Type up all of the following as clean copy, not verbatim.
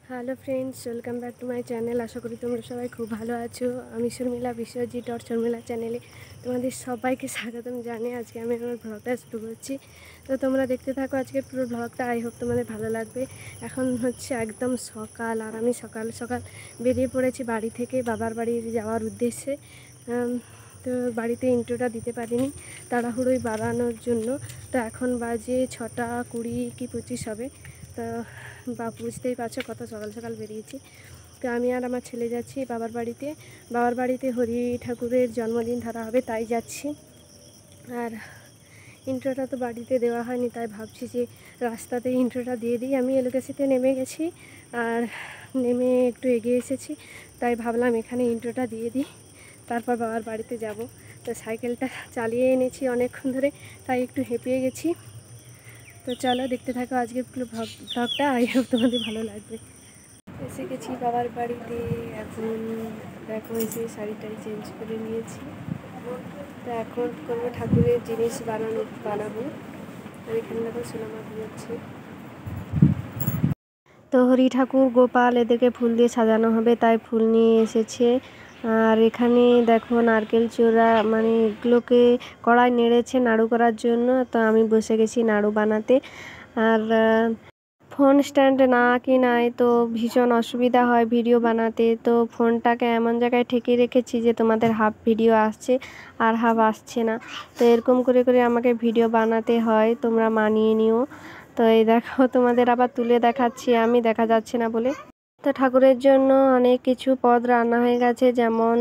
Hello friends, welcome back to my channel. আশা করি তোমরা সবাই খুব ভালো আছো। আমি শর্মিলা, বিশ্বজিৎ ডট শর্মিলা চ্যানেলে তোমাদের সবাইকে স্বাগতম জানিয়ে আজকে আমি আমার ব্লগটা শুরু করছি। তো তোমরা দেখতে থাকো আজকের পুরো ব্লগটা। আই হোপ তোমাদের ভালো লাগবে। এখন হচ্ছে একদম সকাল, আর আমি সকাল সকাল বেরিয়ে পড়েছি বাড়ি থেকে বাবার বাড়ি যাওয়ার উদ্দেশ্যে। তো বাড়িতে ইন্ট্রোটা দিতে পারিনি তাড়াহুড়োই বাড়ানোর জন্য। তো এখন বাজে 6:20 কি 25 হবে। তো বুঝতেই পারছো কত সকাল সকাল বেরিয়েছি। তো আমি আর আমার ছেলে যাচ্ছি বাবার বাড়িতে হরি ঠাকুরের জন্মদিন ধরা হবে, তাই যাচ্ছি। আর ইন্ট্রোটা তো বাড়িতে দেওয়া হয়নি, তাই ভাবছি যে রাস্তাতেই ইন্ট্রোটা দিয়ে দিই। আমি এলোকেসিতে নেমে গেছি, আর নেমে একটু এগিয়ে এসেছি, তাই ভাবলাম এখানে ইন্ট্রোটা দিয়ে দিই, তারপর বাবার বাড়িতে যাব। তো সাইকেলটা চালিয়ে এনেছি অনেকক্ষণ ধরে, তাই একটু হেঁপিয়ে গেছি। তো চলো দেখতে থাকো আজকের পুরো ব্লগটা। আই হোপ তোমাদের ভালো লাগবে। এসে গেছি বাবার বাড়িতে। এখন দেখো এসে শাড়ি টাড়ি চেঞ্জ করে নিয়েছি। তো এখন করবো ঠাকুরের জিনিস বানাবো। আর এখানে দেখো সোনামা ঘুরছে। তো হরি ঠাকুর, গোপাল এদেরকে ফুল দিয়ে সাজানো হবে, তাই ফুল নিয়ে এসেছে। আর এখানে দেখো নারকেল চূড়া, মানে এগুলোকে কড়াই নেড়েছে নাড়ু করার জন্য। তো আমি বসে গেছি নাড়ু বানাতে। আর ফোন স্ট্যান্ড না কি নাই, তো ভীষণ অসুবিধা হয় ভিডিও বানাতে। তো ফোনটাকে এমন জায়গায় ঠেকিয়ে রেখেছি যে তোমাদের হাফ ভিডিও আসছে আর হাফ আসছে না। তো এরকম করে করে আমাকে ভিডিও বানাতে হয়, তোমরা মানিয়ে নিও। তো এই দেখো তোমাদের আবার তুলে দেখাচ্ছি আমি, দেখা যাচ্ছে না বলে। তো ঠাকুরের জন্য অনেক কিছু পদ রান্না হয়ে গেছে, যেমন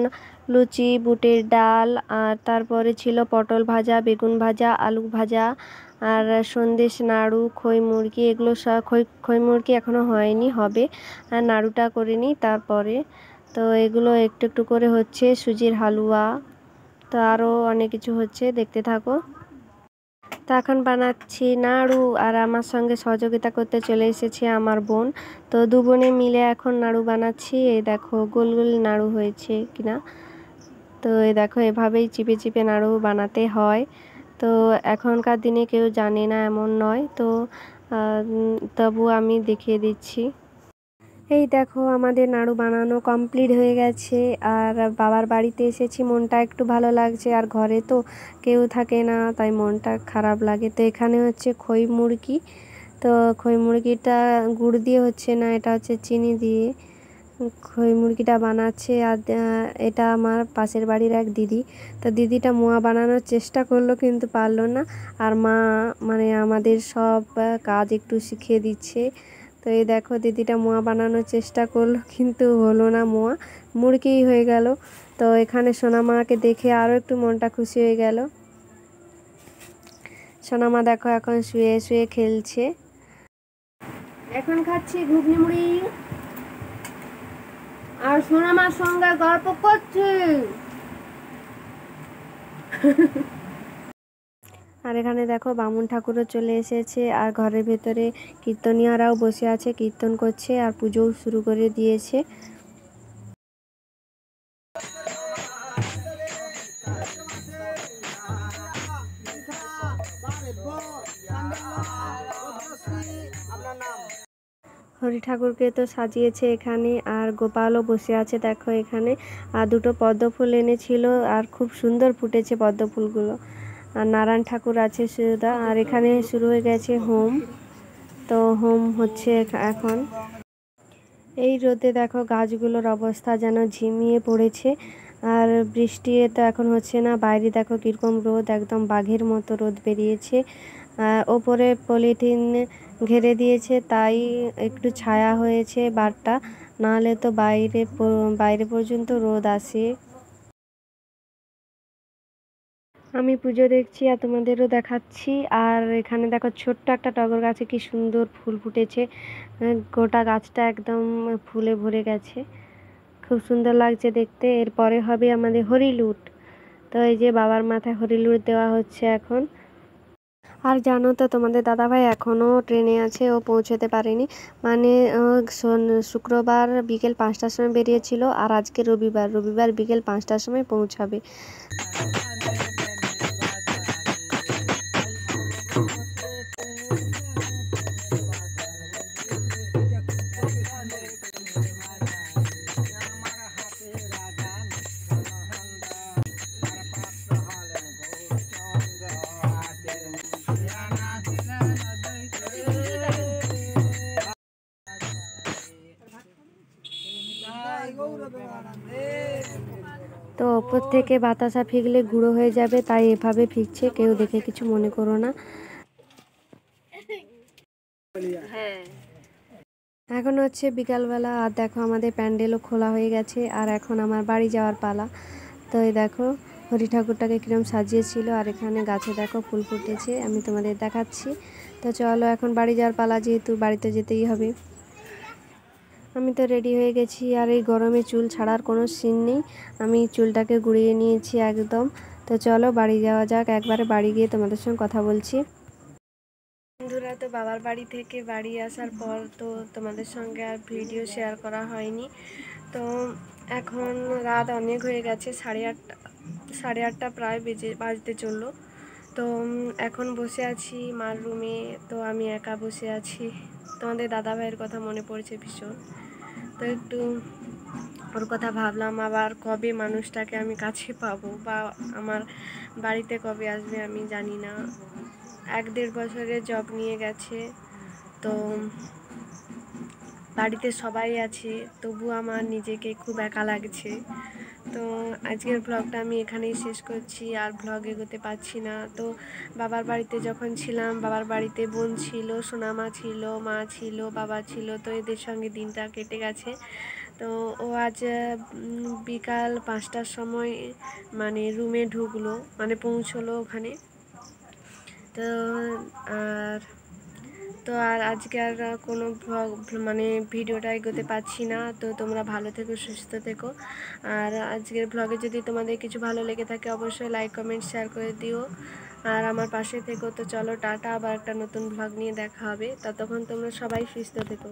লুচি, বুটের ডাল, আর তারপরে ছিল পটল ভাজা, বেগুন ভাজা, আলু ভাজা, আর সন্দেশ, নাড়ু, খই মুরগি। এগুলো সব খই মুরগি এখনও হয়নি, হবে। আর নাড়ুটা করে নিই তারপরে। তো এগুলো একটু একটু করে হচ্ছে, সুজির হালুয়া, তো আরও অনেক কিছু হচ্ছে, দেখতে থাকো। তো এখন বানাচ্ছি নাড়ু, আর আমার সঙ্গে সহযোগিতা করতে চলে এসেছে আমার বোন। তো দু বোনে মিলে এখন নাড়ু বানাচ্ছি। এই দেখো গোল গোল নাড়ু হয়েছে কিনা। তো এই দেখো এভাবেই চিপে চিপে নাড়ু বানাতে হয়। তো এখনকার দিনে কেউ জানে না এমন নয়, তো তবু আমি দেখিয়ে দিচ্ছি। এই দেখো আমাদের নাড়ু বানানো কমপ্লিট হয়ে গেছে। আর বাবার বাড়িতে এসেছি, মনটা একটু ভালো লাগছে। আর ঘরে তো কেউ থাকে না, তাই মনটা খারাপ লাগে। তো এখানে হচ্ছে খই মুরগি। তো খই মুরগিটা গুড় দিয়ে হচ্ছে না, এটা হচ্ছে চিনি দিয়ে খই মুরগিটা বানাচ্ছে। আর এটা আমার পাশের বাড়ির এক দিদি। তো দিদিটা মোয়া বানানোর চেষ্টা করলো, কিন্তু পারলো না। আর মা মানে আমাদের সব কাজ একটু শিখিয়ে দিচ্ছে। তো এই দেখো দিদিটা মোয়া বানানোর চেষ্টা করলো, কিন্তু হলো না, মোয়া মুরগিই হয়ে গেল। তো এখানে সোনামাকে দেখে আরও একটু মনটা খুশি হয়ে গেল। সোনামা দেখো এখন শুয়ে শুয়ে খেলছে। এখন খাচ্ছি ঘুগনি মুড়ি, আর সোনামার সঙ্গে গল্প করছি। আর এখানে দেখো বামুন ঠাকুরও চলে এসেছে, আর ঘরের ভেতরে কীর্তনীয়রাও বসে আছে, কীর্তন করছে, আর পুজোও শুরু করে দিয়েছে। হরি ঠাকুরকে তো সাজিয়েছে এখানে, আর গোপালও বসে আছে দেখো এখানে। আর দুটো পদ্ম ফুল এনেছিল, আর খুব সুন্দর ফুটেছে পদ্ম ফুলগুলো। আর নারায়ণ ঠাকুর আছে সুদা। আর এখানে শুরু হয়ে গেছে হোম। তো হোম হচ্ছে এখন। এই রোদে দেখো গাছগুলোর অবস্থা যেন ঝিমিয়ে পড়েছে। আর বৃষ্টি তো এখন হচ্ছে না। বাইরে দেখো কীরকম রোদ, একদম বাঘের মতো রোদ বেরিয়েছে। ওপরে পলিথিন ঘিরে দিয়েছে, তাই একটু ছায়া হয়েছে বারটা, নাহলে তো বাইরে পর্যন্ত রোদ আসে। আমি পুজো দেখছি আর তোমাদেরও দেখাচ্ছি। আর এখানে দেখো ছোট্ট একটা টগর গাছে কি সুন্দর ফুল ফুটেছে, গোটা গাছটা একদম ফুলে ভরে গেছে, খুব সুন্দর লাগছে দেখতে। এরপরে হবে আমাদের হরিলুট। তো এই যে বাবার মাথায় হরিলুট দেওয়া হচ্ছে এখন। আর জানো তো তোমাদের দাদাভাই এখনও ট্রেনে আছে, ও পৌঁছতে পারেনি। মানে শুক্রবার বিকেল 5টার সময় বেরিয়েছিল, আর আজকে রবিবার বিকেল 5টার সময় পৌঁছাবে। প্রত্যেকে বাতাসা ফিকলে গুঁড়ো হয়ে যাবে, তাই এভাবে ফিকছে, কেউ দেখে কিছু মনে করো না। এখন হচ্ছে বিকালবেলা, আর দেখো আমাদের প্যান্ডেলও খোলা হয়ে গেছে, আর এখন আমার বাড়ি যাওয়ার পালা। তো এই দেখো হরি ঠাকুরটাকে কিরম সাজিয়েছিল, আর এখানে গাছে দেখো ফুল ফুটেছে, আমি তোমাদের দেখাচ্ছি। তো চলো এখন বাড়ি যাওয়ার পালা, যেহেতু বাড়িতে যেতেই হবে। আমি তো রেডি হয়ে গেছি, আর এই গরমে চুল ছাড়ার কোনো সিন নেই, আমি চুলটাকে গুঁড়িয়ে নিয়েছি একদম। তো চলো বাড়ি যাওয়া যাক, একবারে বাড়ি গিয়ে তোমাদের সঙ্গে কথা বলছি। বন্ধুরা, তো বাবার বাড়ি থেকে বাড়ি আসার পর তো তোমাদের সঙ্গে আর ভিডিও শেয়ার করা হয়নি। তো এখন রাত অনেক হয়ে গেছে, 8:30 প্রায় বাজতে চললো। তো এখন বসে আছি মার রুমে, তো আমি একা বসে আছি। তোমাদের দাদাভাইয়ের কথা মনে পড়ছে ভীষণ, তো একটু ওর কথা ভাবলাম, আবার কবে মানুষটাকে আমি কাছে পাবো, বা আমার বাড়িতে কবে আসবে আমি জানি না। 1-1.5 বছরের জব নিয়ে গেছে, তো বাড়িতে সবাই আছে, তবু আমার নিজেকে খুব একা লাগছে। তো আজকের ব্লগটা আমি এখানেই শেষ করছি, আর ব্লগ এগোতে পারছি না। তো বাবার বাড়িতে যখন ছিলাম, বাবার বাড়িতে বোন ছিল, সোনামা ছিল, মা ছিল, বাবা ছিল, তো এদের সঙ্গে দিনটা কেটে গেছে। তো ও আজ বিকাল 5টার সময় মানে রুমে ঢুকলো, মানে পৌঁছলো ওখানে। তো আর আজকে আর কোনো ব্লগ মানে ভিডিওটা এগোতে পারছি না। তো তোমরা ভালো থেকো, সুস্থ থেকো। আর আজকের ব্লগে যদি তোমাদের কিছু ভালো লেগে থাকে, অবশ্যই লাইক কমেন্ট শেয়ার করে দিও, আর আমার পাশে থেকো। তো চলো টাটা, আবার একটা নতুন ব্লগ নিয়ে দেখা হবে, ততক্ষণ তোমরা সবাই সুস্থ থেকো।